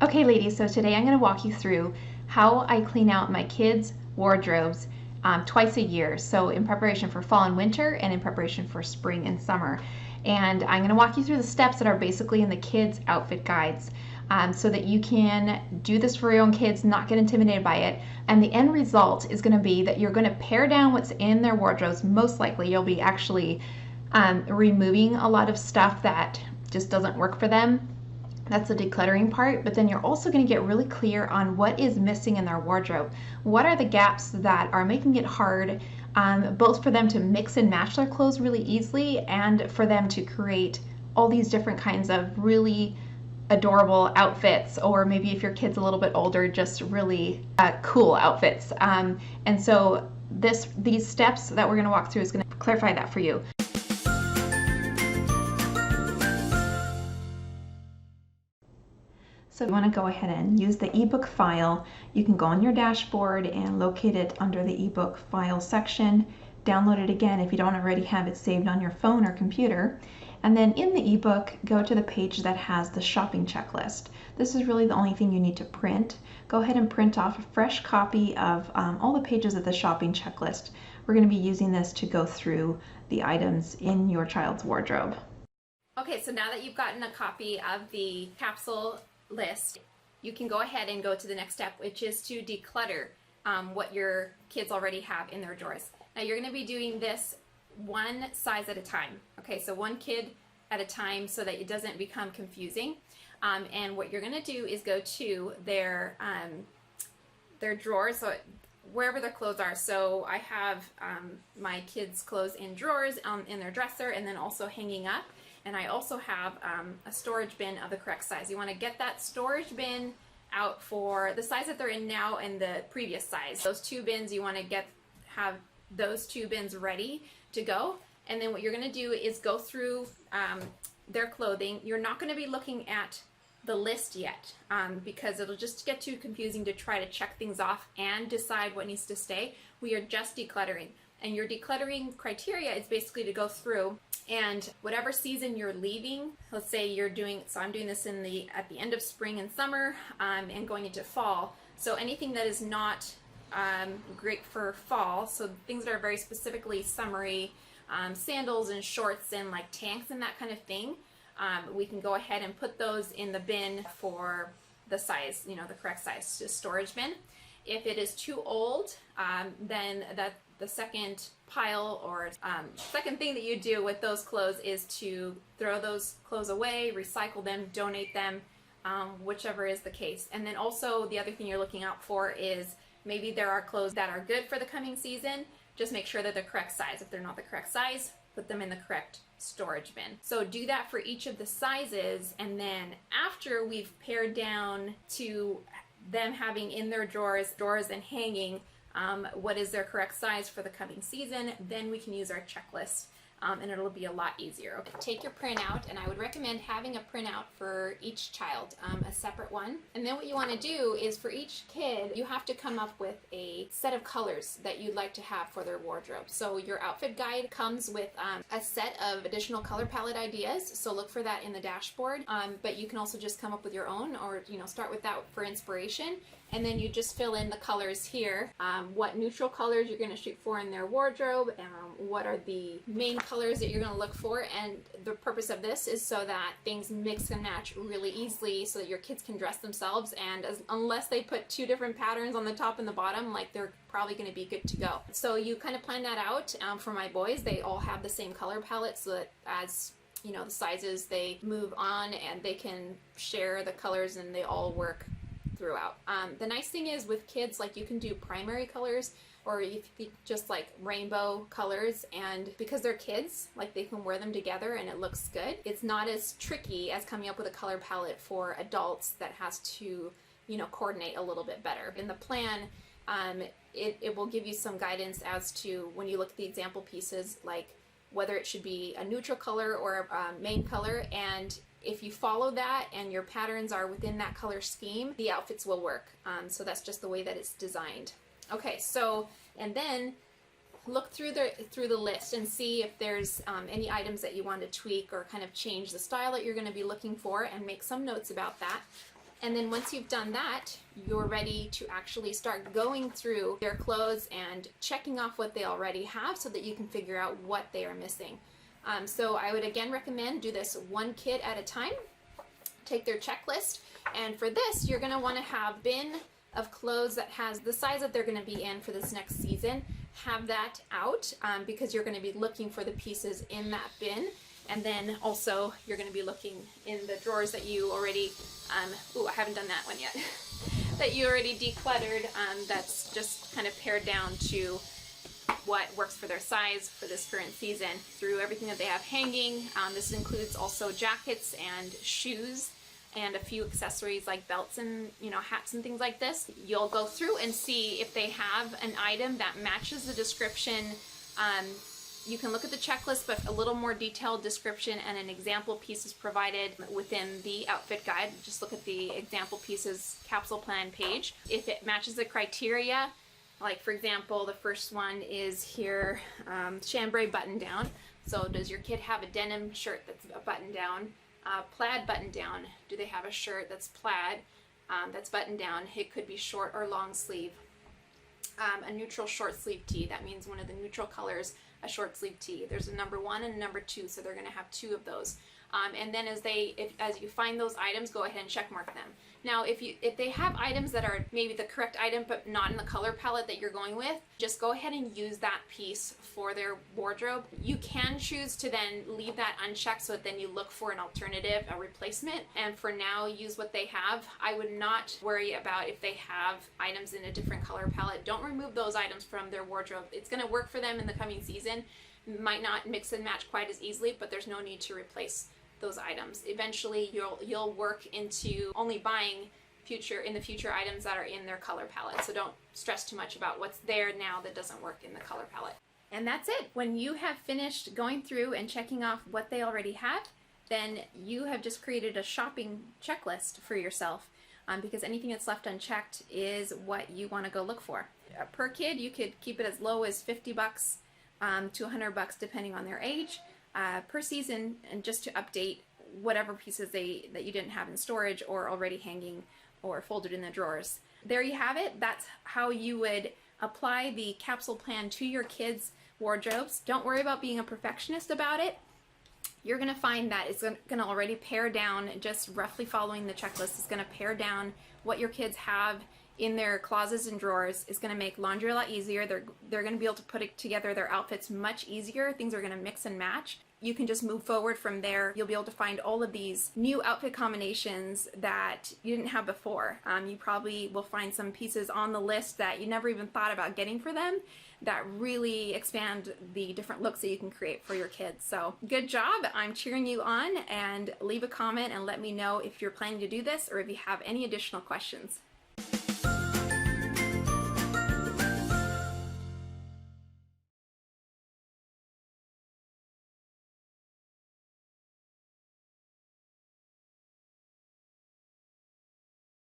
Okay, ladies, so today I'm going to walk you through how I clean out my kids' wardrobes twice a year. So, in preparation for fall and winter, and in preparation for spring and summer. And I'm going to walk you through the steps that are basically in the kids' outfit guides so that you can do this for your own kids, not get intimidated by it. And the end result is going to be that you're going to pare down what's in their wardrobes. Most likely, you'll be actually removing a lot of stuff that just doesn't work for them. That's the decluttering part, but then you're also going to get really clear on what is missing in their wardrobe. What are the gaps that are making it hard, both for them to mix and match their clothes really easily and for them to create all these different kinds of really adorable outfits, or maybe if your kid's a little bit older, just really cool outfits. And so these steps that we're going to walk through is going to clarify that for you. So if you want to go ahead and use the ebook file, you can go on your dashboard and locate it under the ebook file section. Download it again if you don't already have it saved on your phone or computer. And then in the ebook, go to the page that has the shopping checklist. This is really the only thing you need to print. Go ahead and print off a fresh copy of all the pages of the shopping checklist. We're going to be using this to go through the items in your child's wardrobe. Okay, so now that you've gotten a copy of the capsule list, you can go ahead and go to the next step, which is to declutter what your kids already have in their drawers. Now you're going to be doing this one size at a time. Okay, so one kid at a time so that it doesn't become confusing. And what you're going to do is go to their drawers, so wherever their clothes are. So I have my kids' clothes in drawers in their dresser, and then also hanging up. And I also have a storage bin of the correct size. You want to get that storage bin out for the size that they're in now and the previous size. Those two bins, you want to have those two bins ready to go. And then what you're going to do is go through their clothing. You're not going to be looking at the list yet because it'll just get too confusing to try to check things off and decide what needs to stay. We are just decluttering. And your decluttering criteria is basically to go through and whatever season you're leaving, let's say you're doing, so I'm doing this at the end of spring and summer and going into fall. So anything that is not great for fall, so things that are very specifically summery, sandals and shorts and like tanks and that kind of thing, we can go ahead and put those in the bin for the size, the correct size, just storage bin. If it is too old, then the second pile or second thing that you do with those clothes is to throw those clothes away, recycle them, donate them, whichever is the case. And then also the other thing you're looking out for is maybe there are clothes that are good for the coming season. Just make sure that they're correct size. If they're not the correct size, put them in the correct storage bin. So do that for each of the sizes, and then after we've pared down to them having in their drawers and hanging what is their correct size for the coming season, then we can use our checklist and it'll be a lot easier. Okay, take your printout, and I would recommend having a printout for each child, a separate one. And then what you want to do is for each kid, you have to come up with a set of colors that you'd like to have for their wardrobe. So your outfit guide comes with a set of additional color palette ideas, so look for that in the dashboard. But you can also just come up with your own, or start with that for inspiration. And then you just fill in the colors here, what neutral colors you're going to shoot for in their wardrobe, what are the main colors that you're going to look for. And the purpose of this is so that things mix and match really easily so that your kids can dress themselves, and unless they put two different patterns on the top and the bottom, like, they're probably going to be good to go. So you kind of plan that out. For my boys, they all have the same color palette, so that as the sizes, they move on and they can share the colors and they all work throughout. The nice thing is with kids, like, you can do primary colors, or you just like rainbow colors, and because they're kids, like, they can wear them together and it looks good. It's not as tricky as coming up with a color palette for adults that has to coordinate a little bit better. In the plan, it will give you some guidance as to, when you look at the example pieces, like whether it should be a neutral color or a main color, and if you follow that and your patterns are within that color scheme, the outfits will work. So that's just the way that it's designed. Okay, so, and then look through the list and see if there's any items that you want to tweak or kind of change the style that you're going to be looking for, and make some notes about that. And then once you've done that, you're ready to actually start going through their clothes and checking off what they already have so that you can figure out what they are missing. So I would again recommend do this one kid at a time. Take their checklist, and for this you're going to want to have a bin of clothes that has the size that they're going to be in for this next season. Have that out because you're going to be looking for the pieces in that bin. And then also you're going to be looking in the drawers that you already, I haven't done that one yet, that you already decluttered, that's just kind of pared down to what works for their size for this current season through everything that they have hanging. This includes also jackets and shoes and a few accessories like belts and hats and things like this. You'll go through and see if they have an item that matches the description. You can look at the checklist, but a little more detailed description and an example piece is provided within the outfit guide. Just look at the example pieces capsule plan page. If it matches the criteria, like for example, the first one is here, chambray button down. So does your kid have a denim shirt that's a button down? Plaid button down. Do they have a shirt that's plaid, that's button down? It could be short or long sleeve. A neutral short sleeve tee. That means one of the neutral colors, a short sleeve tee. There's a number 1 and a number 2, so they're going to have 2 of those. And then as you find those items, go ahead and check mark them. Now, if they have items that are maybe the correct item but not in the color palette that you're going with, just go ahead and use that piece for their wardrobe. You can choose to then leave that unchecked so that then you look for an alternative, a replacement, and for now use what they have. I would not worry about if they have items in a different color palette. Don't remove those items from their wardrobe. It's going to work for them in the coming season. Might not mix and match quite as easily, but there's no need to replace those items. Eventually you'll work into only buying in the future items that are in their color palette. So don't stress too much about what's there now that doesn't work in the color palette. And that's it. When you have finished going through and checking off what they already have, then you have just created a shopping checklist for yourself, because anything that's left unchecked is what you want to go look for. Per kid, you could keep it as low as $50 to $100 depending on their age. Per season, and just to update whatever pieces that you didn't have in storage or already hanging or folded in the drawers. There you have it. That's how you would apply the capsule plan to your kids' wardrobes. Don't worry about being a perfectionist about it. You're going to find that it's going to already pare down, just roughly following the checklist is going to pare down what your kids have in their closets and drawers. Is going to make laundry a lot easier. They're going to be able to put together their outfits much easier. Things are going to mix and match. You can just move forward from there. You'll be able to find all of these new outfit combinations that you didn't have before. You probably will find some pieces on the list that you never even thought about getting for them that really expand the different looks that you can create for your kids. So good job. I'm cheering you on, and leave a comment and let me know if you're planning to do this or if you have any additional questions.